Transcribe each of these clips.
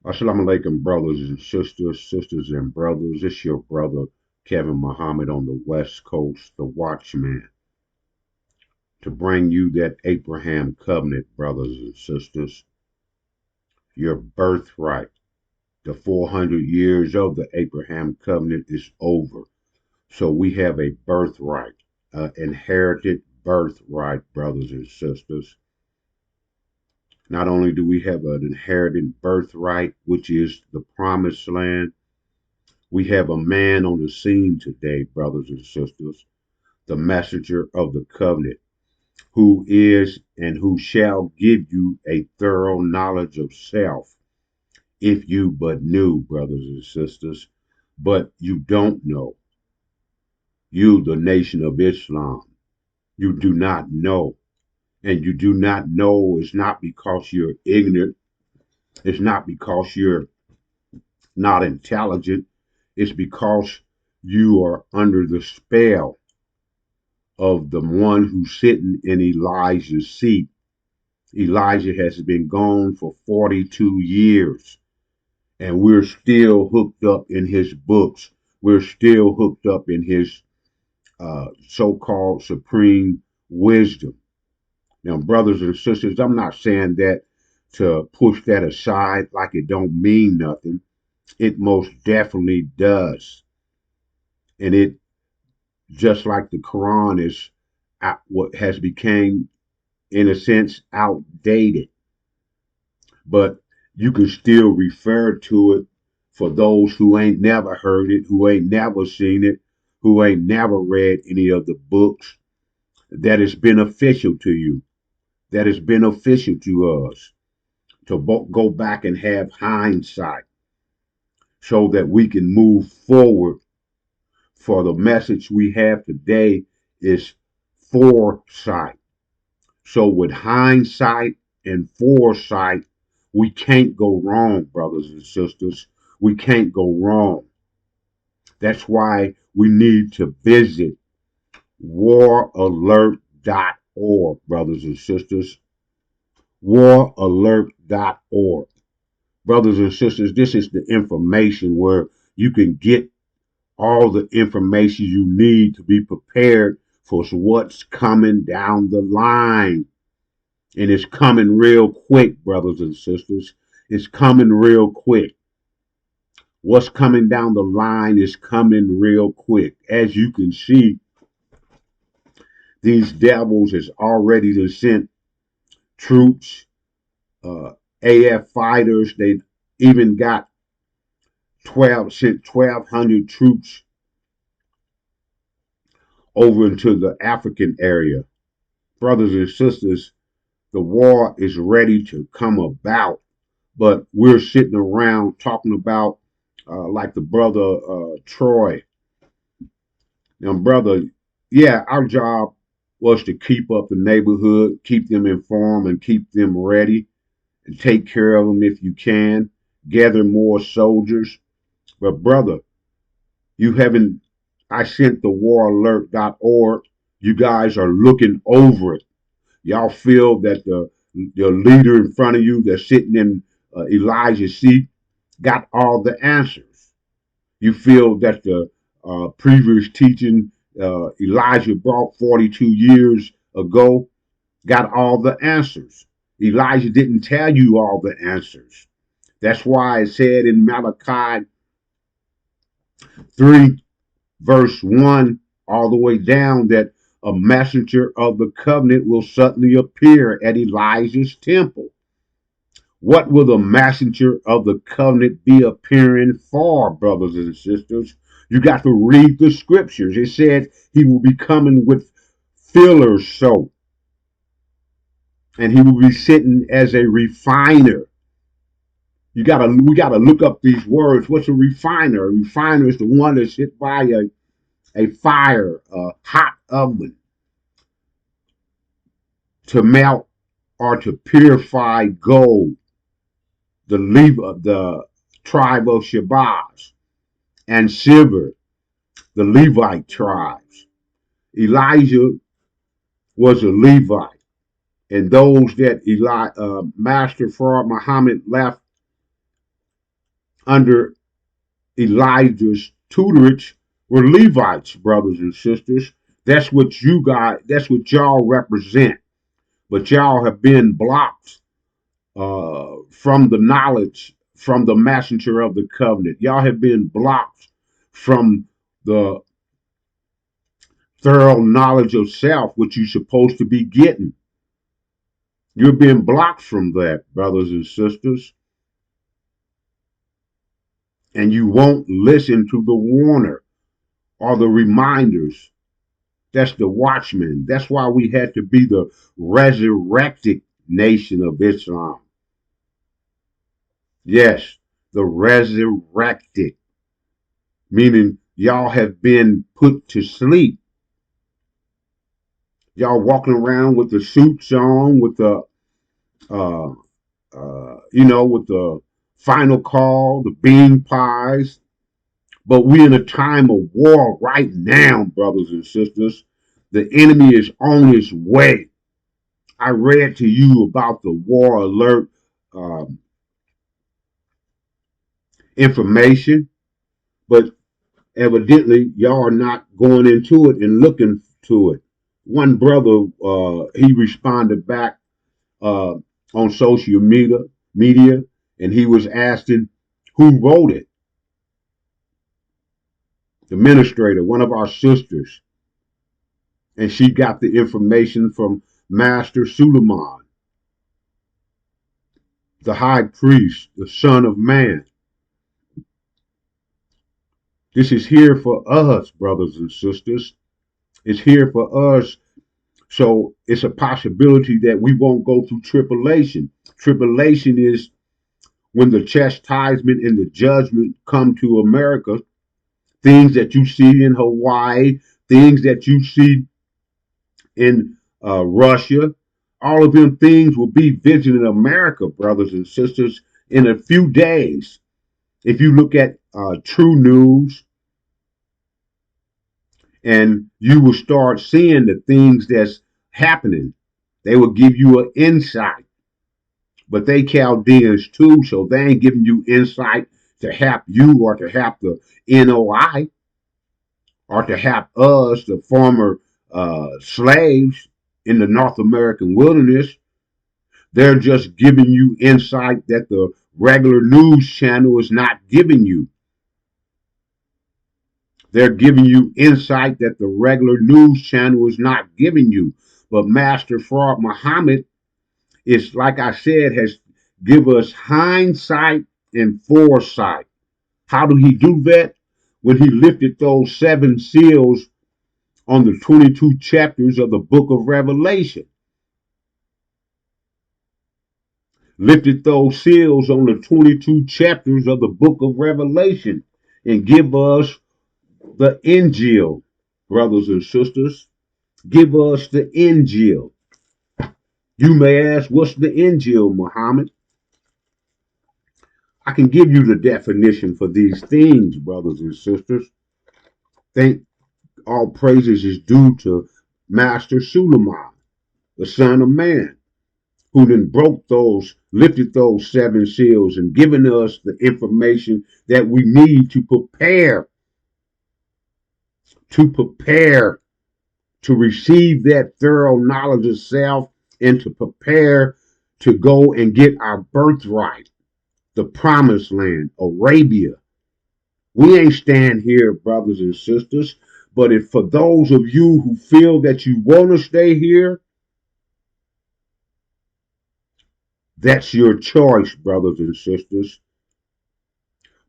Assalamu alaikum, brothers and sisters, sisters and brothers. It's your brother Kevin Muhammad on the West Coast, the Watchman, to bring you that Abraham covenant, brothers and sisters, your birthright. The 400 years of the Abraham covenant is over. So we have a birthright, inherited birthright, brothers and sisters. Not only do we have an inherited birthright, which is the promised land, we have a man on the scene today, brothers and sisters, the messenger of the covenant, who is and who shall give you a thorough knowledge of self, if you but knew, brothers and sisters. But you don't know. You, the nation of Islam, you do not know. And you do not know is not because you're ignorant. It's not because you're not intelligent. It's because you are under the spell of the one who's sitting in Elijah's seat. Elijah has been gone for 42 years, and we're still hooked up in his books. We're still hooked up in his so called supreme wisdom. Now, brothers and sisters, I'm not saying that to push that aside like it don't mean nothing. It most definitely does. And it, just like the Quran is what has become, in a sense, outdated, but you can still refer to it for those who ain't never heard it, who ain't never seen it, who ain't never read any of the books, that is beneficial to you, that is beneficial to us, to go back and have hindsight so that we can move forward. For the message we have today is foresight. So with hindsight and foresight, we can't go wrong, brothers and sisters. We can't go wrong. That's why we need to visit waralert.org, brothers and sisters. Waralert.org. Brothers and sisters, this is the information where you can get all the information you need to be prepared for what's coming down the line. And it's coming real quick, brothers and sisters. It's coming real quick. What's coming down the line is coming real quick. As you can see, these devils has already sent troops, AF fighters. They even got 1,200 troops over into the African area. Brothers and sisters, the war is ready to come about, but we're sitting around talking about, like the brother Troy. Now, brother, yeah, our job was to keep up the neighborhood, keep them informed, and keep them ready, and take care of them if you can. Gather more soldiers. But, brother, you haven't. I sent the waralert.org. You guys are looking over it. Y'all feel that the leader in front of you that's sitting in Elijah's seat got all the answers. You feel that the previous teaching Elijah brought 42 years ago got all the answers. Elijah didn't tell you all the answers. That's why it said in Malachi 3, verse 1, all the way down, that a messenger of the covenant will suddenly appear at Elijah's temple. What will the messenger of the covenant be appearing for, brothers and sisters? You got to read the scriptures. It said he will be coming with fuller's soap, and he will be sitting as a refiner. We gotta look up these words. What's a refiner? A refiner is the one that's hit by a fire, a hot oven, to melt or to purify gold. The tribe of Shabazz, and silver, the Levite tribes. Elijah was a Levite, and those that Master Farad Muhammad left under Elijah's tutorage were Levites, brothers and sisters. That's what you got. That's what y'all represent. But y'all have been blocked from the knowledge from the messenger of the covenant. Y'all have been blocked from the thorough knowledge of self, which you're supposed to be getting. You're being blocked from that, brothers and sisters. And you won't listen to the warner or the reminders. That's the watchman. That's why we had to be the resurrected nation of Islam. Yes, the resurrected, meaning y'all have been put to sleep. Y'all walking around with the suits on, with the, with the final call, the bean pies. But we're in a time of war right now, brothers and sisters. The enemy is on his way. I read to you about the war alert um, information, but evidently y'all are not going into it and looking to it. One brother, he responded back uh, on social media, and he was asking who wrote it. The administrator, one of our sisters, and she got the information from Master Suleiman, the high priest, the son of man. This is here for us, brothers and sisters. It's here for us. So it's a possibility that we won't go through tribulation. Tribulation is when the chastisement and the judgment come to America. Things that you see in Hawaii, things that you see in Russia, all of them things will be visiting America, brothers and sisters, in a few days. If you look at True News, and you will start seeing the things that's happening. They will give you an insight, but they Chaldeans too, so they ain't giving you insight to help you or to help the NOI or to help us, the former slaves in the North American wilderness. They're just giving you insight that the regular news channel is not giving you. They're giving you insight that the regular news channel is not giving you. But Master Fard Muhammad is, like I said, has give us hindsight and foresight. How did he do that? When he lifted those seven seals on the 22 chapters of the book of Revelation. Lifted those seals on the 22 chapters of the book of Revelation and give us the Injil, brothers and sisters. Give us the Injil. You may ask, what's the Injil, Muhammad? I can give you the definition for these things, brothers and sisters. Thank all praises is due to Master Suleiman, the son of man, who then broke those, lifted those seven seals and given us the information that we need to prepare to receive that thorough knowledge of self and to prepare to go and get our birthright, the promised land, Arabia. We ain't stand here, brothers and sisters, but if for those of you who feel that you want to stay here, that's your choice, brothers and sisters.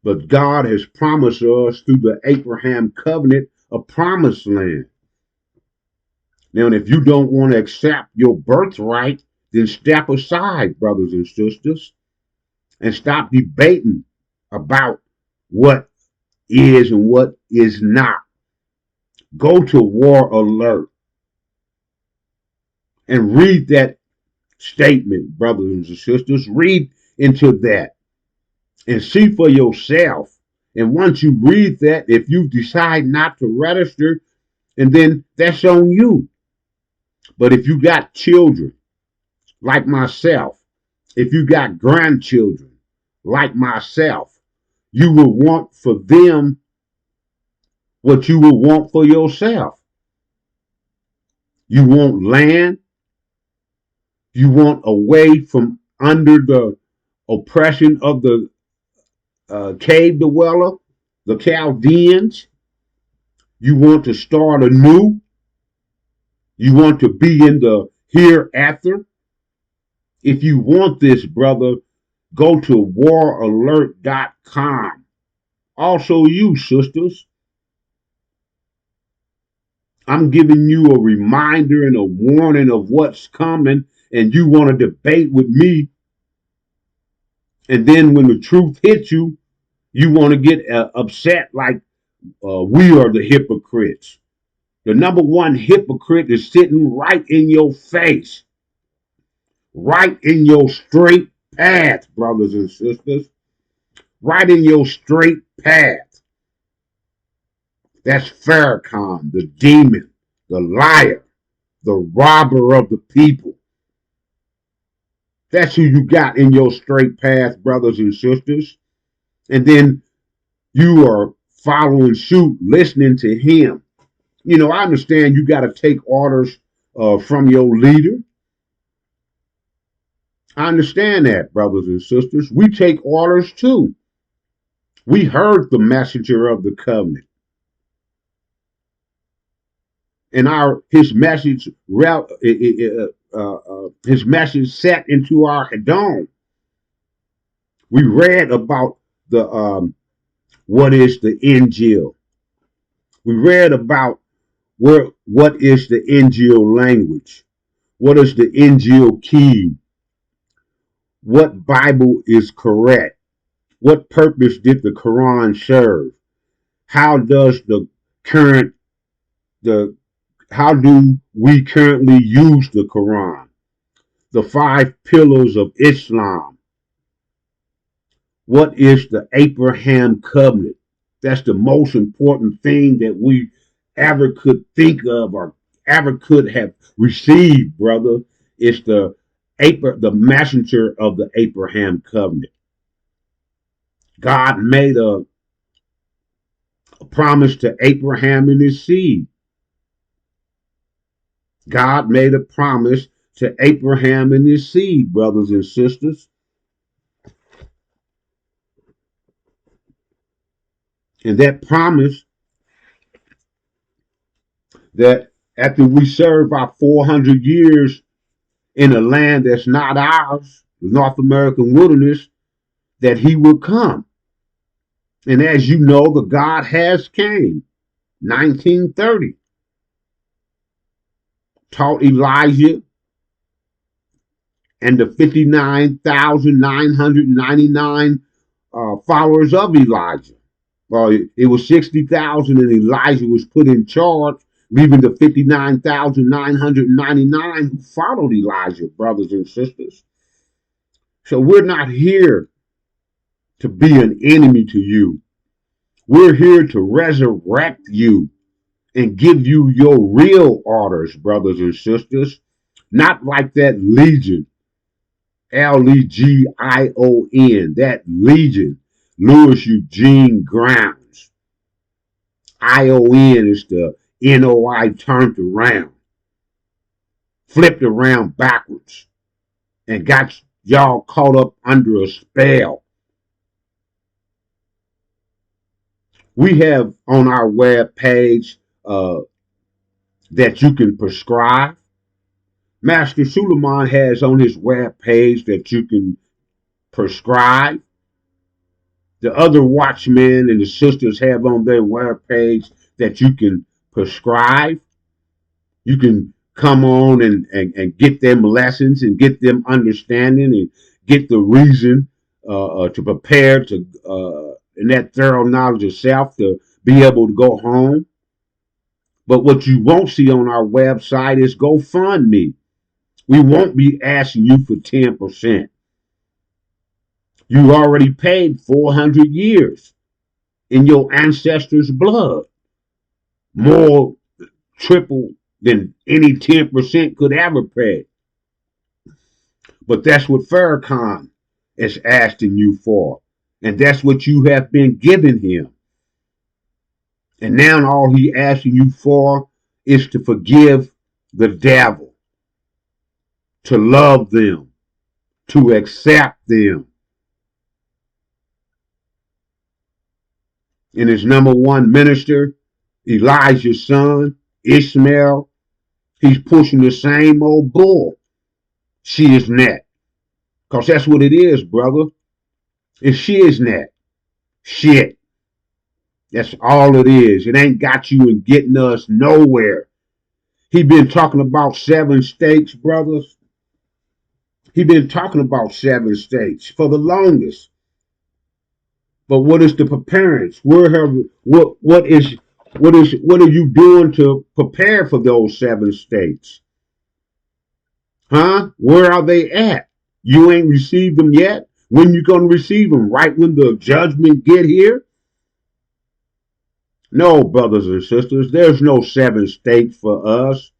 But God has promised us through the Abraham covenant a promised land. Now, if you don't want to accept your birthright, then step aside, brothers and sisters, and stop debating about what is and what is not. Go to War Alert and read that statement, brothers and sisters. Read into that and see for yourself. And once you read that, if you decide not to register, and then that's on you. But if you got children like myself, if you got grandchildren like myself, you will want for them what you will want for yourself. You want land. You want away from under the oppression of the cave dweller, the Chaldeans. You want to start anew. You want to be in the hereafter. If you want this, brother, go to waralert.com. Also, you sisters, I'm giving you a reminder and a warning of what's coming, and you want to debate with me. And then when the truth hits you, you want to get upset like we are the hypocrites. The number one hypocrite is sitting right in your face, right in your straight path, brothers and sisters, right in your straight path. That's Farrakhan, the demon, the liar, the robber of the people. That's who you got in your straight path, brothers and sisters. And then you are following suit, listening to him. You know, I understand you got to take orders from your leader. I understand that, brothers and sisters. We take orders too. We heard the messenger of the covenant, and his message set into our Hadon. We read about the what is the Injil. We read about what is the Injil language. What is the Injil key? What Bible is correct? What purpose did the Quran serve? How does the how do we currently use the Quran? The 5 pillars of Islam. What is the Abraham covenant? That's the most important thing that we ever could think of or ever could have received, brother. It's the messenger of the Abraham covenant. God made a promise to Abraham and his seed. God made a promise to Abraham and his seed, brothers and sisters. And that promise that after we serve our 400 years in a land that's not ours, the North American wilderness, that he will come. And as you know, the God has came. 1930. Taught Elijah and the 59,999 followers of Elijah. Well, it was 60,000 and Elijah was put in charge, leaving the 59,999 who followed Elijah, brothers and sisters. So we're not here to be an enemy to you. We're here to resurrect you and give you your real orders, brothers and sisters. Not like that Legion, Legion, that Legion, Louis Eugene Grounds. ION is the NOI turned around, flipped around backwards, and got y'all caught up under a spell. We have on our web page that you can prescribe. Master Suleiman has on his web page that you can prescribe. The other watchmen and the sisters have on their web page that you can prescribe. You can come on and get them lessons and get them understanding and get the reason to prepare to in that thorough knowledge of self to be able to go home. But what you won't see on our website is GoFundMe. We won't be asking you for 10%. You already paid 400 years in your ancestors' blood. More triple than any 10% could ever pay. But that's what Farrakhan is asking you for. And that's what you have been giving him. And now all he asking you for is to forgive the devil, to love them, to accept them. And his number one minister, Elijah's son, Ishmael, he's pushing the same old bull. She is net. Because that's what it is, brother. It's she is net. Shit. That's all it is. It ain't got you and getting us nowhere. He been talking about 7 states, brothers. He been talking about 7 states for the longest. But what is the preparedness? What are you doing to prepare for those 7 states? Huh? Where are they at? You ain't received them yet? When you gonna receive them? Right when the judgment get here? No, brothers and sisters, there's no 7 states for us.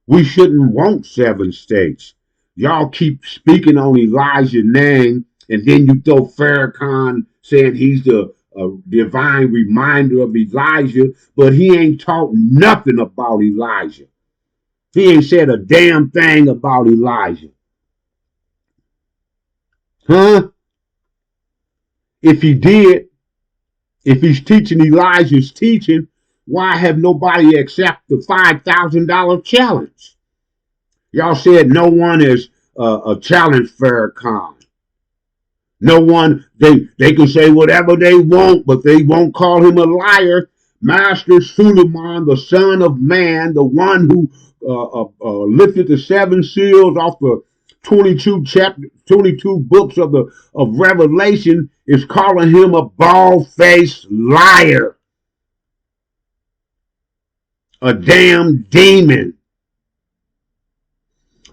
We shouldn't want 7 states. Y'all keep speaking on Elijah's name, and then you throw Farrakhan saying he's the divine reminder of Elijah, but he ain't taught nothing about Elijah. He ain't said a damn thing about Elijah. Huh? If he did, if he's teaching Elijah's teaching, why have nobody accept the $5,000 challenge? Y'all said no one is a challenge Farrakhan. No one, they can say whatever they want, but they won't call him a liar. Master Suleiman, the son of man, the one who lifted the 7 seals off the 22 books of Revelation, is calling him a bald-faced liar, a damn demon,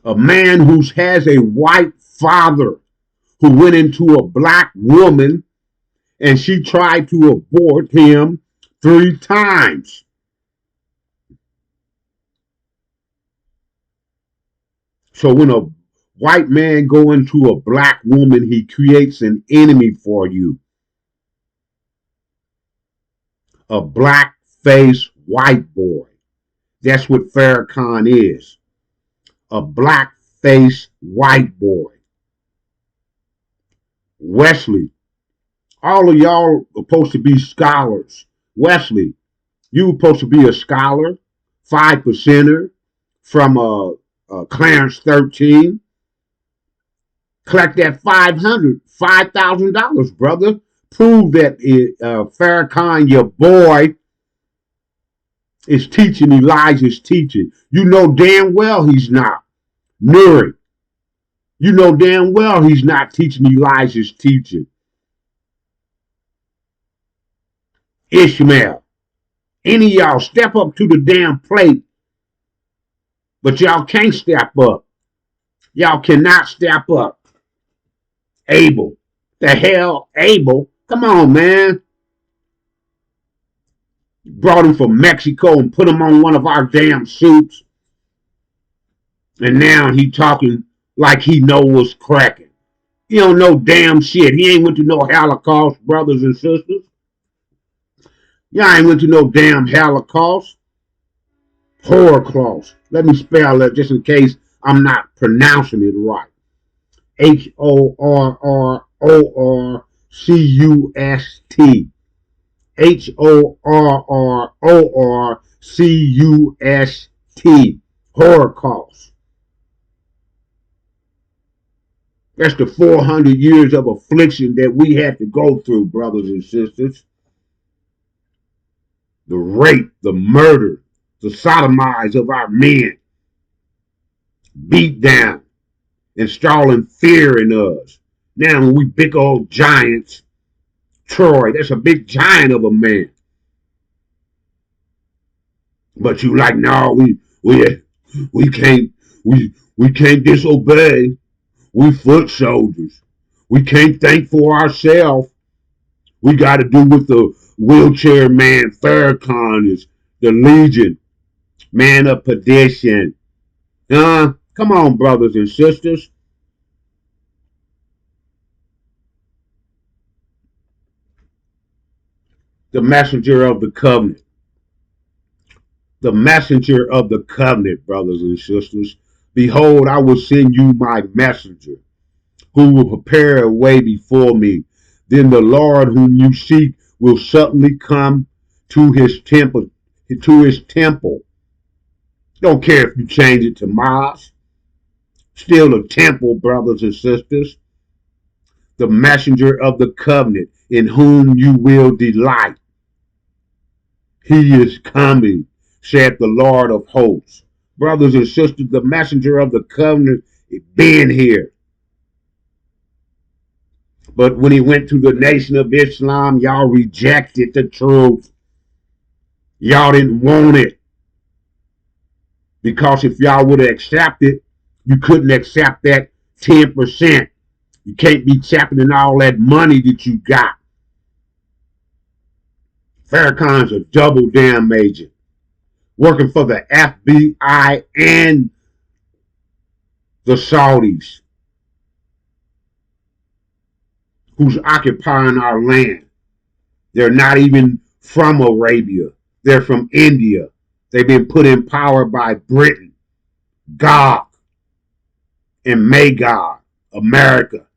a man who has a white father who went into a black woman and she tried to abort him 3 times. So when a white man go into a black woman, he creates an enemy for you. A black-faced white boy. That's what Farrakhan is. A black-faced white boy. Wesley, all of y'all are supposed to be scholars. Wesley, you were supposed to be a scholar, 5%er from Clarence 13. Collect that $5,000, brother. Prove that Farrakhan, your boy, is teaching Elijah's teaching. You know damn well he's not. Nuri, you know damn well he's not teaching Elijah's teaching. Ishmael, any of y'all step up to the damn plate, but y'all can't step up. Y'all cannot step up. Abel, the hell, Abel? Come on, man. Brought him from Mexico and put him on one of our damn suits. And now he talking like he know what's cracking. He don't know damn shit. He ain't went to no Holocaust, brothers and sisters. Y'all ain't went to no damn Holocaust. Holocaust. Let me spell that just in case I'm not pronouncing it right. Horrorcust. Horrorcust. Holocaust. That's the 400 years of affliction that we had to go through, brothers and sisters. The rape, the murder, the sodomize of our men, beat down, installing fear in us. Now, when we big old giants, Troy, that's a big giant of a man. But you like, no, we can't we can't disobey. We foot soldiers. We can't think for ourselves. We got to do what the wheelchair man Farrakhan is, the Legion, man of perdition. Come on, brothers and sisters. The messenger of the covenant. The messenger of the covenant, brothers and sisters. Behold, I will send you my messenger, who will prepare a way before me. Then the Lord whom you seek will suddenly come to his temple. To his temple. Don't care if you change it to Mars. Still a temple, brothers and sisters. The messenger of the covenant, in whom you will delight. He is coming, said the Lord of hosts. Brothers and sisters, the messenger of the covenant is being here. But when he went to the Nation of Islam, y'all rejected the truth. Y'all didn't want it. Because if y'all would have accepted, you couldn't accept that 10%. You can't be championing all that money that you got. Farrakhan's a double damn agent, working for the FBI and the Saudis, who's occupying our land. They're not even from Arabia. They're from India. They've been put in power by Britain, Gog, and Magog, America.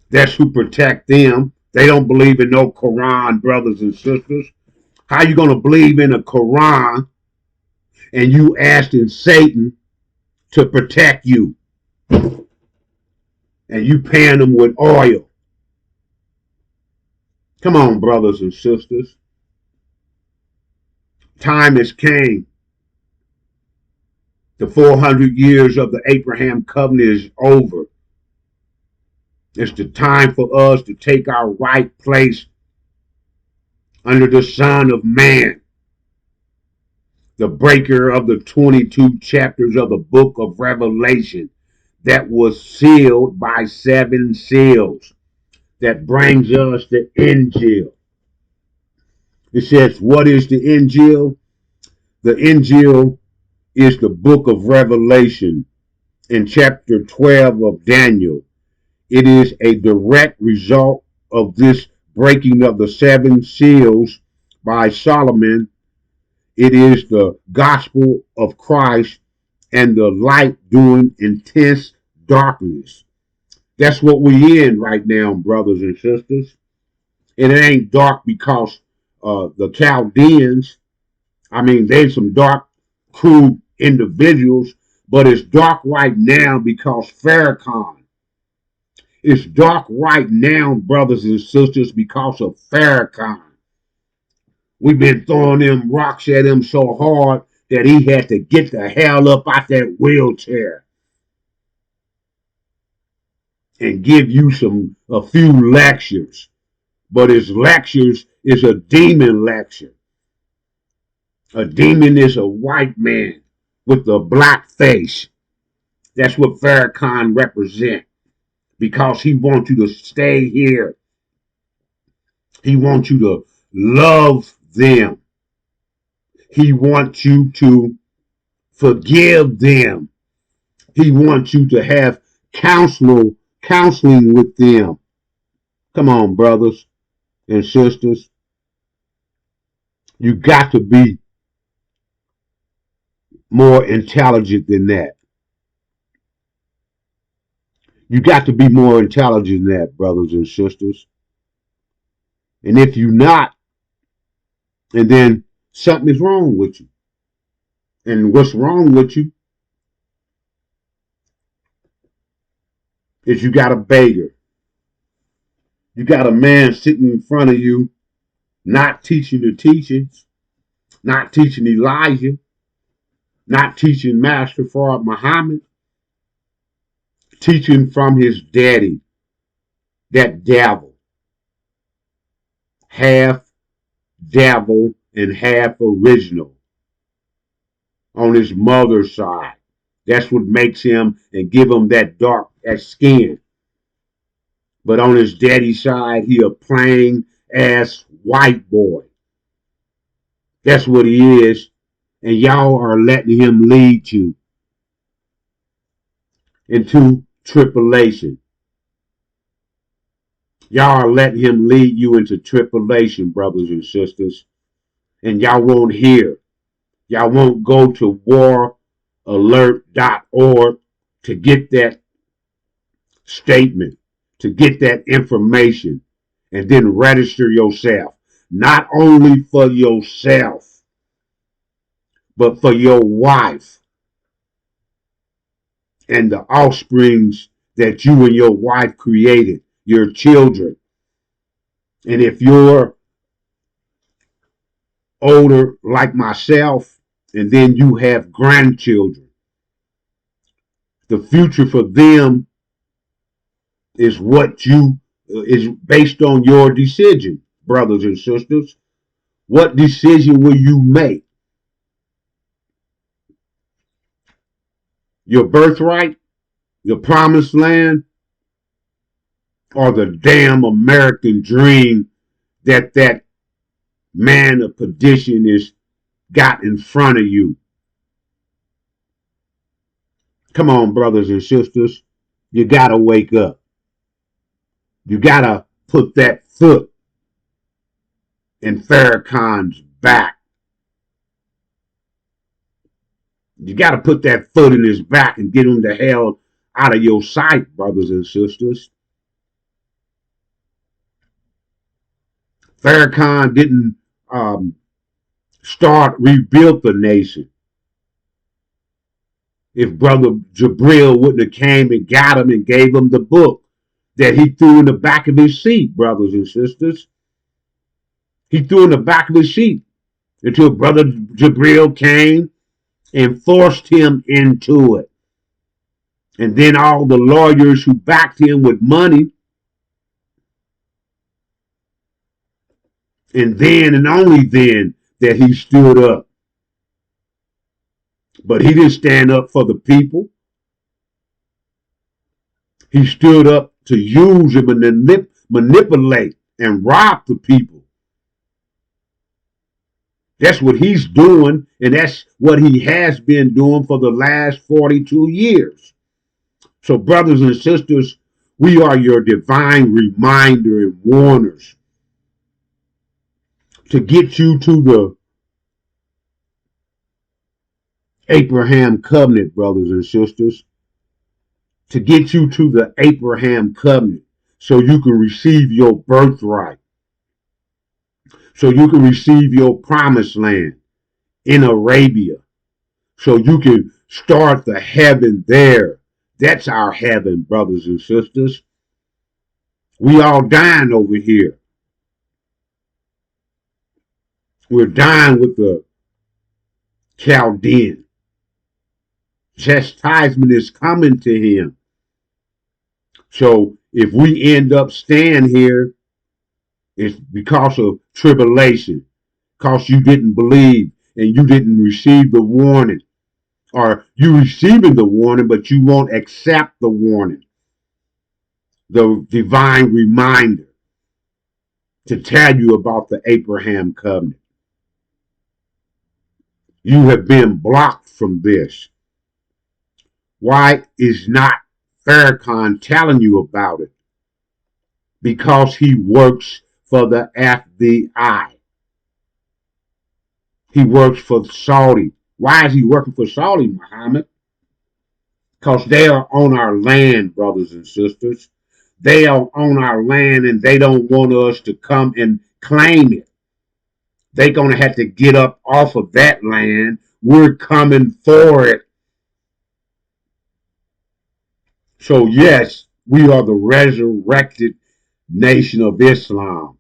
That's who protect them. They don't believe in no Quran, brothers and sisters. How you going to believe in a Quran and you asking Satan to protect you? And you paying them with oil. Come on, brothers and sisters. Time has came. The 400 years of the Abraham covenant is over. It's the time for us to take our right place under the Son of Man, the breaker of the 22 chapters of the book of Revelation that was sealed by 7 seals. That brings us the Injil. It says, what is the Injil? The Injil is the book of Revelation in chapter 12 of Daniel. It is a direct result of this breaking of the 7 seals by Solomon. It is the gospel of Christ and the light during intense darkness. That's what we in right now, brothers and sisters. And it ain't dark because the Chaldeans, there's some dark, crude individuals, but it's dark right now because Farrakhan. It's dark right now, brothers and sisters, because of Farrakhan. We've been throwing them rocks at him so hard that he had to get the hell up out that wheelchair and give you a few lectures. But his lectures is a demon lecture. A demon is a white man with a black face. That's what Farrakhan represents. Because he wants you to stay here. He wants you to love them. He wants you to forgive them. He wants you to have counseling with them. Come on, brothers and sisters. You got to be more intelligent than that. You got to be more intelligent than that, brothers and sisters. And if you're not, and then something is wrong with you. And what's wrong with you is you got a beggar. You got a man sitting in front of you, not teaching the teachings, not teaching Elijah, not teaching Master Fard Muhammad, teaching from his daddy, that devil. Half devil and half original on his mother's side. That's what makes him and give him that dark skin. But on his daddy's side, he a plain ass white boy. That's what he is. And y'all are letting him lead you into tribulation. Y'all are letting him lead you into tribulation, brothers and sisters. And y'all won't hear. Y'all won't go to waralert.org to get that statement, to get that information, and then register yourself. Not only for yourself, but for your wife and the offsprings that you and your wife created, your children. And if you're older like myself, and then you have grandchildren, the future for them is what you is based on your decision, brothers and sisters. What decision will you make? Your birthright, your promised land, or the damn American dream that man of perdition is got in front of you? Come on, brothers and sisters. You gotta wake up. You gotta put that foot in Farrakhan's back. You gotta put that foot in his back and get him the hell out of your sight, brothers and sisters. Farrakhan didn't rebuild the nation. If Brother Jabril wouldn't have came and got him and gave him the book that he threw in the back of his seat, brothers and sisters. He threw in the back of his seat until Brother Jabril came and forced him into it. And then all the lawyers who backed him with money, and then and only then that he stood up. But he didn't stand up for the people. He stood up to use and manipulate and rob the people. That's what he's doing, and that's what he has been doing for the last 42 years. So, brothers and sisters, we are your divine reminder and warners to get you to the Abraham covenant, brothers and sisters, to get you to the Abraham covenant so you can receive your birthright, so you can receive your promised land in Arabia, so you can start the heaven there. That's our heaven, brothers and sisters. We all dying over here. We're dying with the Chaldean. Chastisement is coming to him. So if we end up staying here, it's because of tribulation, because you didn't believe and you didn't receive the warning, or you receiving the warning, but you won't accept the warning, the divine reminder to tell you about the Abraham covenant. You have been blocked from this. Why is not Farrakhan telling you about it? Because he works for the FBI. He works for Saudi. Why is he working for Saudi, Muhammad? Because they are on our land, brothers and sisters. They are on our land and they don't want us to come and claim it. They're going to have to get up off of that land. We're coming for it. So, yes, we are the resurrected nation of Islam.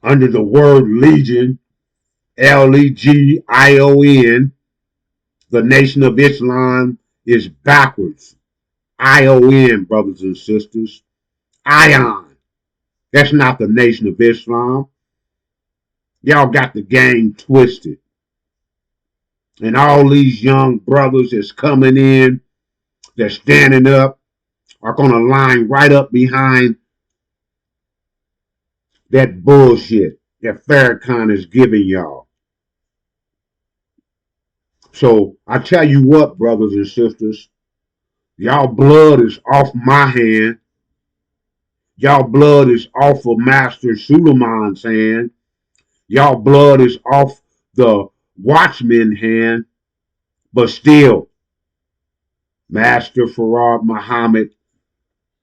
Under the word Legion, Legion, the nation of Islam is backwards. ION, brothers and sisters. Ion. That's not the nation of Islam. Y'all got the game twisted. And all these young brothers that's coming in, that's standing up, are going to line right up behind that bullshit that Farrakhan is giving y'all. So I tell you what, brothers and sisters, y'all blood is off my hand. Y'all blood is off of Master Suleiman's hand. Y'all blood is off the Watchman's hand. But still, Master Farad Muhammad,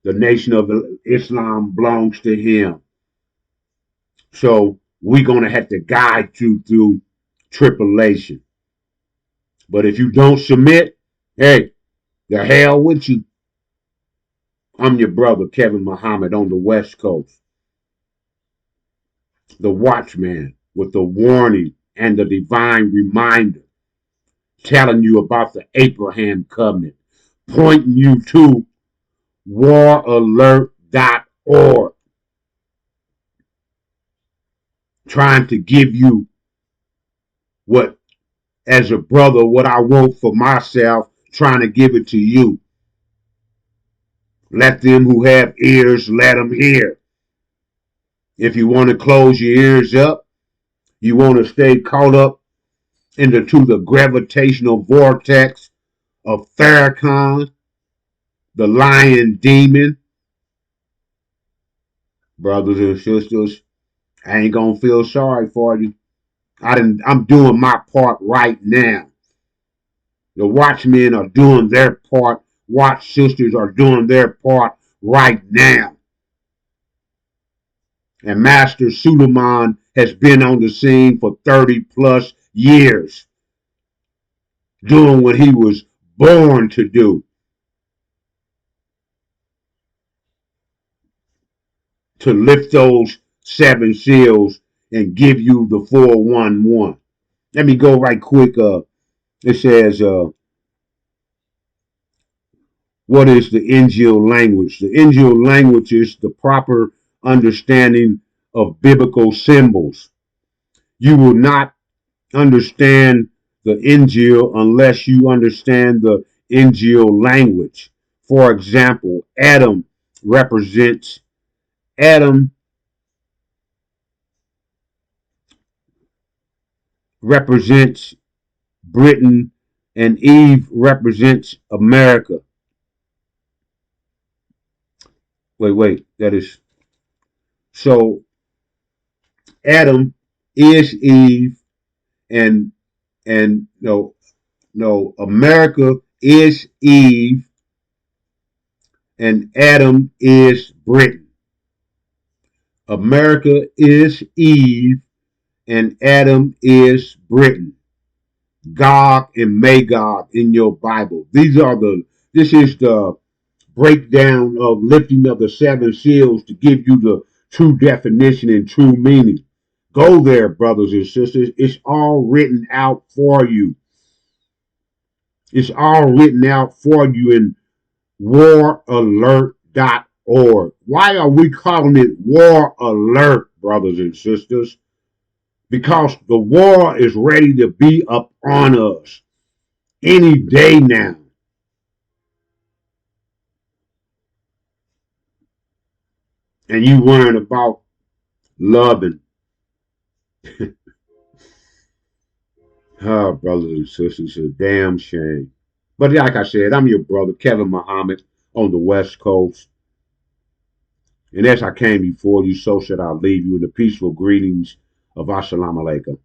the nation of Islam belongs to him. So we're going to have to guide you through tribulation. But if you don't submit, hey, the hell with you. I'm your brother, Kevin Muhammad, on the West Coast. The Watchman with the warning and the divine reminder telling you about the Abraham covenant, pointing you to waralert.org, trying to give you what, as a brother, what I want for myself, trying to give it to you. Let them who have ears, let them hear. If you want to close your ears up, you want to stay caught up into the gravitational vortex of Farrakhan, the lion demon, brothers and sisters, I ain't gonna feel sorry for you. I'm doing my part right now. The watchmen are doing their part. Watch sisters are doing their part right now. And Master Suleiman has been on the scene for 30 plus years, doing what he was born to do, to lift those seven seals and give you the 411. Let me go right quick. It says, what is the Injil language? The Injil language is the proper understanding of biblical symbols. You will not understand the Injil unless you understand the Injil language. For example, Adam represents Britain and Eve represents America. Wait, that is so Adam is Eve and no, America is Eve and Adam is Britain. America is Eve and Adam is Britain. Gog and Magog in your Bible. This is the breakdown of lifting of the seven seals to give you the true definition and true meaning. Go there, brothers and sisters. It's all written out for you. It's all written out for you in waralert.org. Why are we calling it War Alert, brothers and sisters? Because the war is ready to be upon us any day now. And you worrying about loving. Oh, brothers and sisters, it's a damn shame. But like I said, I'm your brother, Kevin Muhammad, on the West Coast. And as I came before you, so should I leave you in the peaceful greetings of Assalamu alaikum.